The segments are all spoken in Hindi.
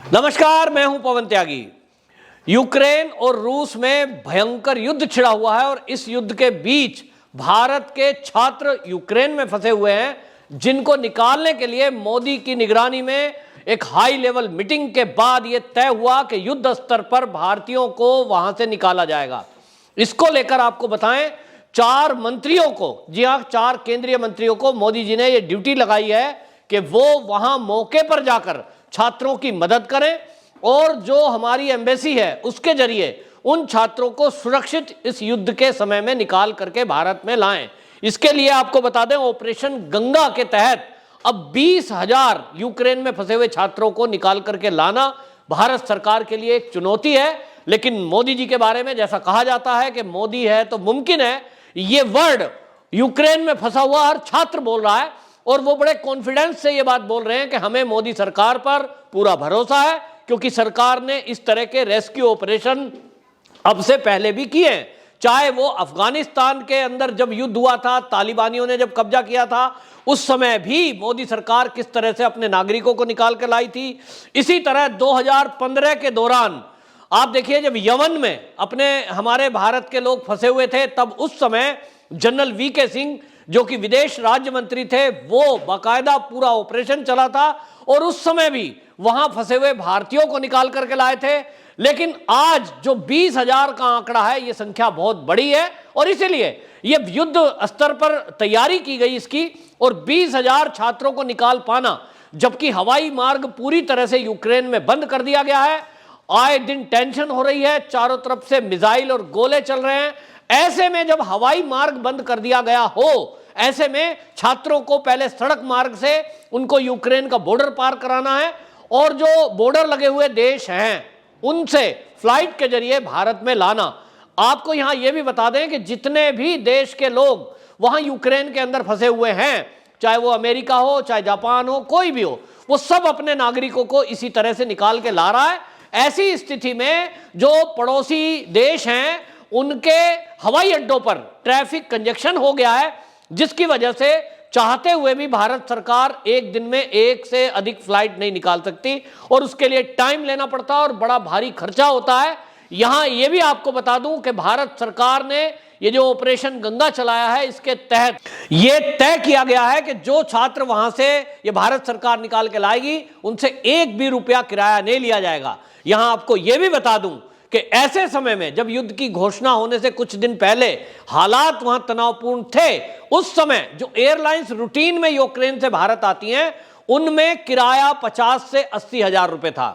नमस्कार, मैं हूं पवन त्यागी। यूक्रेन और रूस में भयंकर युद्ध छिड़ा हुआ है और इस युद्ध के बीच भारत के छात्र यूक्रेन में फंसे हुए हैं, जिनको निकालने के लिए मोदी की निगरानी में एक हाई लेवल मीटिंग के बाद यह तय हुआ कि युद्ध स्तर पर भारतीयों को वहां से निकाला जाएगा। इसको लेकर आपको बताएं, 4 मंत्रियों को, जी हां, 4 केंद्रीय मंत्रियों को मोदी जी ने यह ड्यूटी लगाई है कि वो वहां मौके पर जाकर छात्रों की मदद करें और जो हमारी एम्बेसी है उसके जरिए उन छात्रों को सुरक्षित इस युद्ध के समय में निकाल करके भारत में लाएं। इसके लिए आपको बता दें, ऑपरेशन गंगा के तहत अब 20,000 यूक्रेन में फंसे हुए छात्रों को निकाल करके लाना भारत सरकार के लिए एक चुनौती है। लेकिन मोदी जी के बारे में जैसा कहा जाता है कि मोदी है तो मुमकिन है, ये वर्ड यूक्रेन में फंसा हुआ हर छात्र बोल रहा है और वो बड़े कॉन्फिडेंस से ये बात बोल रहे हैं कि हमें मोदी सरकार पर पूरा भरोसा है, क्योंकि सरकार ने इस तरह के रेस्क्यू ऑपरेशन अब से पहले भी किए हैं। चाहे वो अफगानिस्तान के अंदर जब युद्ध हुआ था, तालिबानियों ने जब कब्जा किया था, उस समय भी मोदी सरकार किस तरह से अपने नागरिकों को निकाल कर लाई थी। इसी तरह 2015 के दौरान आप देखिए, जब यमन में हमारे भारत के लोग फंसे हुए थे, तब उस समय जनरल वीके सिंह जो कि विदेश राज्य मंत्री थे, वो बाकायदा पूरा ऑपरेशन चला था और उस समय भी वहां फंसे हुए भारतीयों को निकाल करके लाए थे। लेकिन आज जो 20,000 का आंकड़ा है, ये संख्या बहुत बड़ी है और इसीलिए ये युद्ध स्तर पर तैयारी की गई इसकी, और 20,000 छात्रों को निकाल पाना, जबकि हवाई मार्ग पूरी तरह से यूक्रेन में बंद कर दिया गया है। आए दिन टेंशन हो रही है, चारों तरफ से मिसाइल और गोले चल रहे हैं। ऐसे में जब हवाई मार्ग बंद कर दिया गया हो, ऐसे में छात्रों को पहले सड़क मार्ग से उनको यूक्रेन का बॉर्डर पार कराना है और जो बॉर्डर लगे हुए देश हैं उनसे फ्लाइट के जरिए भारत में लाना। आपको यहां यह भी बता दें कि जितने भी देश के लोग वहां यूक्रेन के अंदर फंसे हुए हैं, चाहे वो अमेरिका हो, चाहे जापान हो, कोई भी हो, वो सब अपने नागरिकों को इसी तरह से निकाल के ला रहा है। ऐसी स्थिति में जो पड़ोसी देश हैं उनके हवाई अड्डों पर ट्रैफिक कंजेक्शन हो गया है, जिसकी वजह से चाहते हुए भी भारत सरकार एक दिन में 1 से अधिक फ्लाइट नहीं निकाल सकती और उसके लिए टाइम लेना पड़ता है और बड़ा भारी खर्चा होता है। यहां यह भी आपको बता दूं कि भारत सरकार ने ये जो ऑपरेशन गंगा चलाया है, इसके तहत यह तय किया गया है कि जो छात्र वहां से ये भारत सरकार निकाल के लाएगी, उनसे 1 भी रुपया किराया नहीं लिया जाएगा। यहां आपको यह भी बता दूं कि ऐसे समय में जब युद्ध की घोषणा होने से कुछ दिन पहले हालात वहां तनावपूर्ण थे, उस समय जो एयरलाइंस रूटीन में यूक्रेन से भारत आती हैं, उनमें किराया 50 से 80 हजार रुपए था।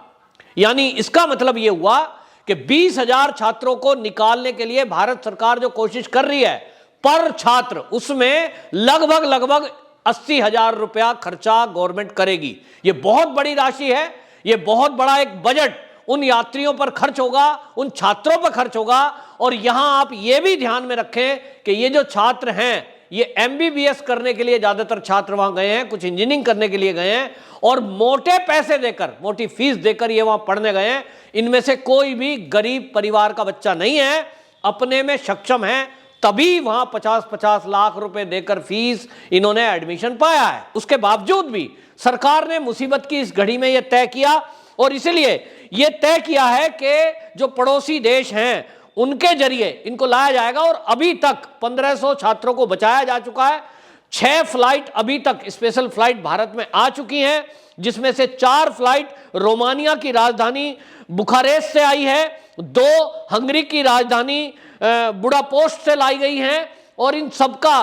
यानी इसका मतलब यह हुआ कि 20,000 छात्रों को निकालने के लिए भारत सरकार जो कोशिश कर रही है, पर छात्र उसमें लगभग 80 हजार रुपया खर्चा गवर्नमेंट करेगी। यह बहुत बड़ी राशि है, यह बहुत बड़ा एक बजट उन यात्रियों पर खर्च होगा, उन छात्रों पर खर्च होगा। और यहां आप यह भी ध्यान में रखें कि ये जो छात्र हैं, ये MBBS करने के लिए ज्यादातर छात्र वहां गए हैं, कुछ इंजीनियरिंग करने के लिए गए हैं और मोटे पैसे देकर, मोटी फीस देकर ये वहां पढ़ने गए हैं। इनमें से कोई भी गरीब परिवार का बच्चा नहीं है, अपने में सक्षम है, तभी वहां 50-50 लाख रुपए देकर फीस इन्होंने एडमिशन पाया है। उसके बावजूद भी सरकार ने मुसीबत की इस घड़ी में यह तय किया और इसलिए यह तय किया है कि जो पड़ोसी देश हैं उनके जरिए इनको लाया जाएगा। और अभी तक 1500 छात्रों को बचाया जा चुका है। 6 फ्लाइट अभी तक स्पेशल फ्लाइट भारत में आ चुकी हैं, जिसमें से 4 फ्लाइट रोमानिया की राजधानी बुखारेस्ट से आई है, 2 हंगरी की राजधानी बुडापेस्ट से लाई गई हैं और इन सबका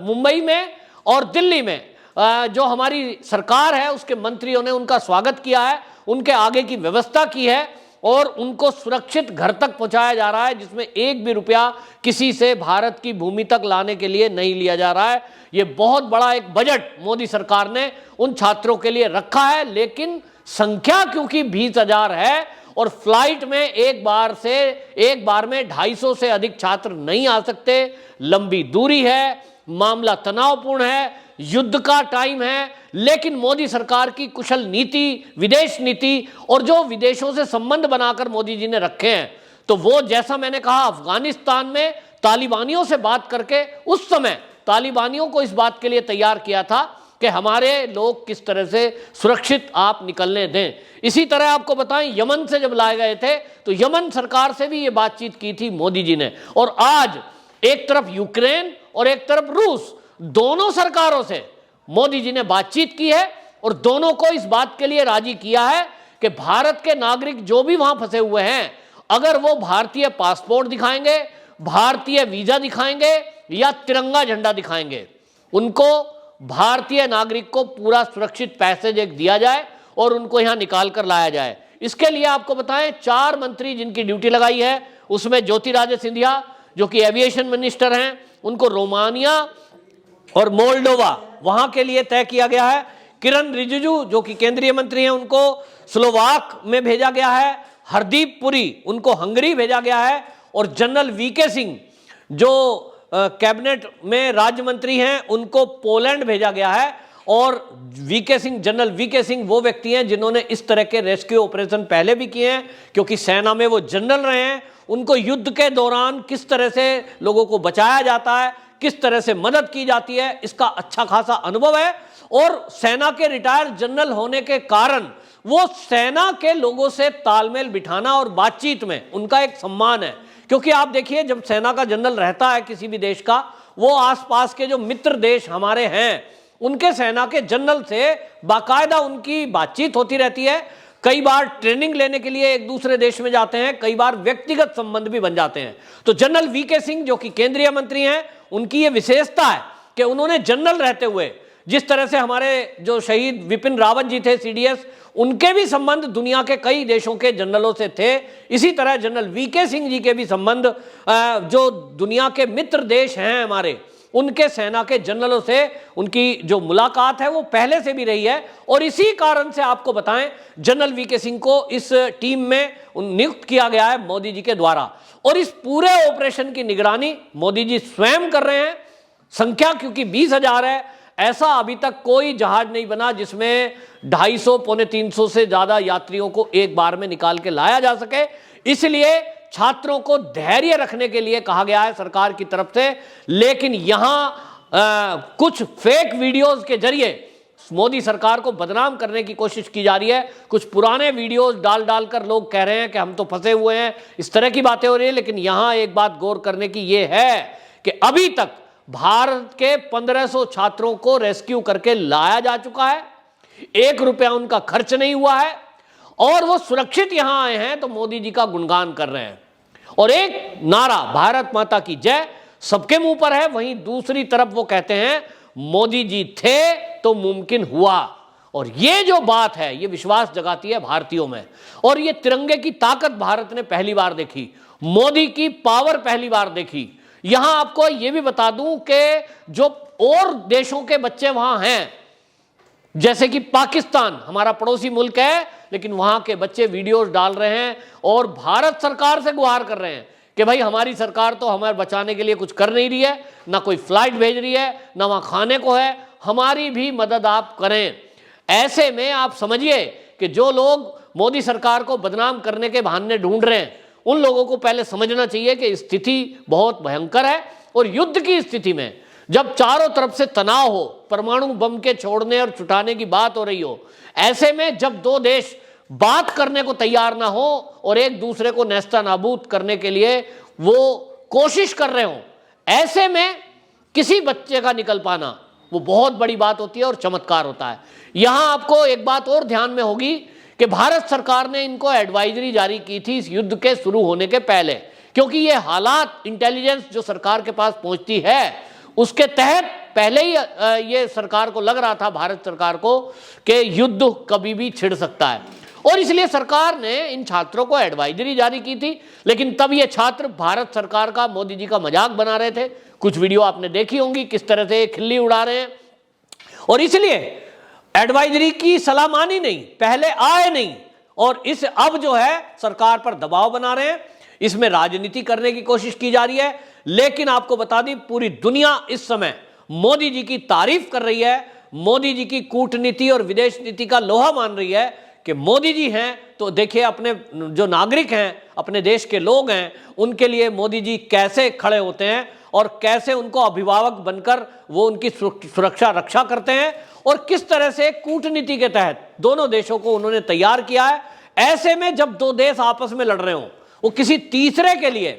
मुंबई में और दिल्ली में जो हमारी सरकार है उसके मंत्रियों ने उनका स्वागत किया है, उनके आगे की व्यवस्था की है और उनको सुरक्षित घर तक पहुंचाया जा रहा है, जिसमें 1 भी रुपया किसी से भारत की भूमि तक लाने के लिए नहीं लिया जा रहा है। यह बहुत बड़ा एक बजट मोदी सरकार ने उन छात्रों के लिए रखा है। लेकिन संख्या क्योंकि 20,000 है और फ्लाइट में एक बार में 250 से अधिक छात्र नहीं आ सकते, लंबी दूरी है, मामला तनावपूर्ण है, युद्ध का टाइम है, लेकिन मोदी सरकार की कुशल नीति, विदेश नीति और जो विदेशों से संबंध बनाकर मोदी जी ने रखे हैं, तो वो जैसा मैंने कहा, अफगानिस्तान में तालिबानियों से बात करके उस समय तालिबानियों को इस बात के लिए तैयार किया था कि हमारे लोग किस तरह से सुरक्षित आप निकलने दें। इसी तरह आपको बताएं, यमन से जब लाए गए थे तो यमन सरकार से भी ये बातचीत की थी मोदी जी ने। और आज एक तरफ यूक्रेन और एक तरफ रूस, दोनों सरकारों से मोदी जी ने बातचीत की है और दोनों को इस बात के लिए राजी किया है कि भारत के नागरिक जो भी वहां फंसे हुए हैं, अगर वो भारतीय पासपोर्ट दिखाएंगे, भारतीय वीजा दिखाएंगे या तिरंगा झंडा दिखाएंगे, उनको भारतीय नागरिक को पूरा सुरक्षित पैसेज एक दिया जाए और उनको यहां निकाल कर लाया जाए। इसके लिए आपको बताएं, 4 मंत्री जिनकी ड्यूटी लगाई है, उसमें ज्योतिरादित्य सिंधिया जो कि एविएशन मिनिस्टर हैं, उनको रोमानिया और मोल्डोवा वहां के लिए तय किया गया है। किरण रिजिजू जो कि केंद्रीय मंत्री हैं, उनको स्लोवाक में भेजा गया है। हरदीप पुरी उनको हंगरी भेजा गया है। और जनरल वीके सिंह जो कैबिनेट में राज्य मंत्री हैं, उनको पोलैंड भेजा गया है। और जनरल वीके सिंह वो व्यक्ति हैं जिन्होंने इस तरह के रेस्क्यू ऑपरेशन पहले भी किए हैं, क्योंकि सेना में वो जनरल रहे हैं। उनको युद्ध के दौरान किस तरह से लोगों को बचाया जाता है, किस तरह से मदद की जाती है, इसका अच्छा खासा अनुभव है। और सेना के रिटायर्ड जनरल होने के कारण वो सेना के लोगों से तालमेल बिठाना और बातचीत में उनका एक सम्मान है। क्योंकि आप देखिए, जब सेना का जनरल रहता है किसी भी देश का, वो आसपास के जो मित्र देश हमारे हैं उनके सेना के जनरल से बाकायदा उनकी बातचीत होती रहती है। कई बार ट्रेनिंग लेने के लिए एक दूसरे देश में जाते हैं, कई बार व्यक्तिगत संबंध भी बन जाते हैं। तो जनरल वीके सिंह जो कि केंद्रीय मंत्री हैं, उनकी ये विशेषता है कि उन्होंने जनरल रहते हुए, जिस तरह से हमारे जो शहीद विपिन रावत जी थे सीडीएस, उनके भी संबंध दुनिया के कई देशों के जनरलों से थे, इसी तरह जनरल वीके सिंह जी के भी संबंध जो दुनिया के मित्र देश हैं हमारे, उनके सेना के जनरलों से उनकी जो मुलाकात है वो पहले से भी रही है। और इसी कारण से आपको बताएं, जनरल वीके सिंह को इस टीम में नियुक्त किया गया है मोदी जी के द्वारा। और इस पूरे ऑपरेशन की निगरानी मोदी जी स्वयं कर रहे हैं। संख्या क्योंकि 20,000 है, ऐसा अभी तक कोई जहाज नहीं बना जिसमें 250 पौने 300 से ज्यादा यात्रियों को एक बार में निकाल के लाया जा सके। इसलिए छात्रों को धैर्य रखने के लिए कहा गया है सरकार की तरफ से। लेकिन यहां कुछ फेक वीडियोस के जरिए मोदी सरकार को बदनाम करने की कोशिश की जा रही है। कुछ पुराने वीडियोस डाल डालकर लोग कह रहे हैं कि हम तो फंसे हुए हैं, इस तरह की बातें हो रही है। लेकिन यहां एक बात गौर करने की यह है कि अभी तक भारत के 1500 छात्रों को रेस्क्यू करके लाया जा चुका है, 1 रुपया उनका खर्च नहीं हुआ है और वो सुरक्षित यहां आए हैं तो मोदी जी का गुणगान कर रहे हैं। और एक नारा भारत माता की जय सबके मुंह पर है, वहीं दूसरी तरफ वो कहते हैं मोदी जी थे तो मुमकिन हुआ। और ये जो बात है ये विश्वास जगाती है भारतीयों में। और ये तिरंगे की ताकत भारत ने पहली बार देखी, मोदी की पावर पहली बार देखी। यहां आपको ये भी बता दूं कि जो और देशों के बच्चे वहां हैं, जैसे कि पाकिस्तान हमारा पड़ोसी मुल्क है, लेकिन वहां के बच्चे वीडियोस डाल रहे हैं और भारत सरकार से गुहार कर रहे हैं कि भाई हमारी सरकार तो हमारे बचाने के लिए कुछ कर नहीं रही है, ना कोई फ्लाइट भेज रही है, ना वहां खाने को है, हमारी भी मदद आप करें। ऐसे में आप समझिए कि जो लोग मोदी सरकार को बदनाम करने के बहाने ढूंढ रहे हैं, उन लोगों को पहले समझना चाहिए कि स्थिति बहुत भयंकर है। और युद्ध की स्थिति में जब चारों तरफ से तनाव हो, परमाणु बम के छोड़ने और छुटाने की बात हो रही हो, ऐसे में जब 2 देश बात करने को तैयार ना हो और एक दूसरे को नेस्ता नाबूद करने के लिए वो कोशिश कर रहे हो, ऐसे में किसी बच्चे का निकल पाना वो बहुत बड़ी बात होती है और चमत्कार होता है। यहां आपको एक बात और ध्यान में होगी कि भारत सरकार ने इनको एडवाइजरी जारी की थी इस युद्ध के शुरू होने के पहले, क्योंकि ये हालात इंटेलिजेंस जो सरकार के पास पहुंचती है उसके तहत पहले ही ये सरकार को लग रहा था, भारत सरकार को, कि युद्ध कभी भी छिड़ सकता है। और इसलिए सरकार ने इन छात्रों को एडवाइजरी जारी की थी। लेकिन तब ये छात्र भारत सरकार का, मोदी जी का मजाक बना रहे थे। कुछ वीडियो आपने देखी होंगी किस तरह से खिल्ली उड़ा रहे हैं। और इसलिए एडवाइजरी की सलाह मानी नहीं, पहले आए नहीं, और इस अब जो है सरकार पर दबाव बना रहे हैं, इसमें राजनीति करने की कोशिश की जा रही है। लेकिन आपको बता दी, पूरी दुनिया इस समय मोदी जी की तारीफ कर रही है, मोदी जी की कूटनीति और विदेश नीति का लोहा मान रही है कि मोदी जी हैं तो देखिए अपने जो नागरिक हैं, अपने देश के लोग हैं, उनके लिए मोदी जी कैसे खड़े होते हैं और कैसे उनको अभिभावक बनकर वो उनकी सुरक्षा रक्षा करते हैं। और किस तरह से कूटनीति के तहत दोनों देशों को उन्होंने तैयार किया है। ऐसे में जब दो देश आपस में लड़ रहे हो, वो किसी तीसरे के लिए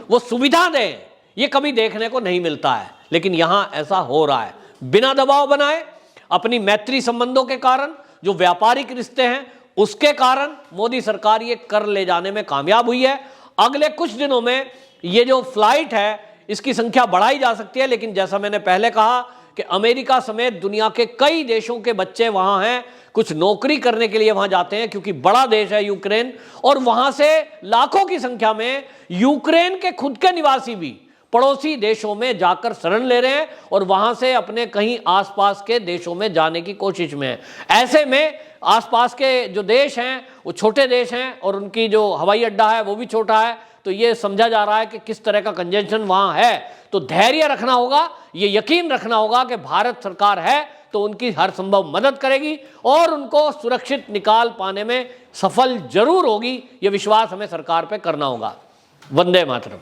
वो सुविधा दें, ये कभी देखने को नहीं मिलता है, लेकिन यहां ऐसा हो रहा है। बिना दबाव बनाए, अपनी मैत्री संबंधों के कारण, जो व्यापारिक रिश्ते हैं उसके कारण मोदी सरकार ये कर ले जाने में कामयाब हुई है। अगले कुछ दिनों में ये जो फ्लाइट है इसकी संख्या बढ़ाई जा सकती है, लेकिन जैसा मैंने पहले कहा कि अमेरिका समेत दुनिया के कई देशों के बच्चे वहां हैं, कुछ नौकरी करने के लिए वहां जाते हैं, क्योंकि बड़ा देश है यूक्रेन, और वहां से लाखों की संख्या में यूक्रेन के खुद के निवासी भी पड़ोसी देशों में जाकर शरण ले रहे हैं और वहां से अपने कहीं आसपास के देशों में जाने की कोशिश में है। ऐसे में आसपास के जो देश हैं वो छोटे देश हैं और उनकी जो हवाई अड्डा है वो भी छोटा है, तो ये समझा जा रहा है कि किस तरह का कंजेशन वहां है। तो धैर्य रखना होगा, ये यकीन रखना होगा कि भारत सरकार है तो उनकी हर संभव मदद करेगी और उनको सुरक्षित निकाल पाने में सफल जरूर होगी। ये विश्वास हमें सरकार पे करना होगा। वंदे मातरम।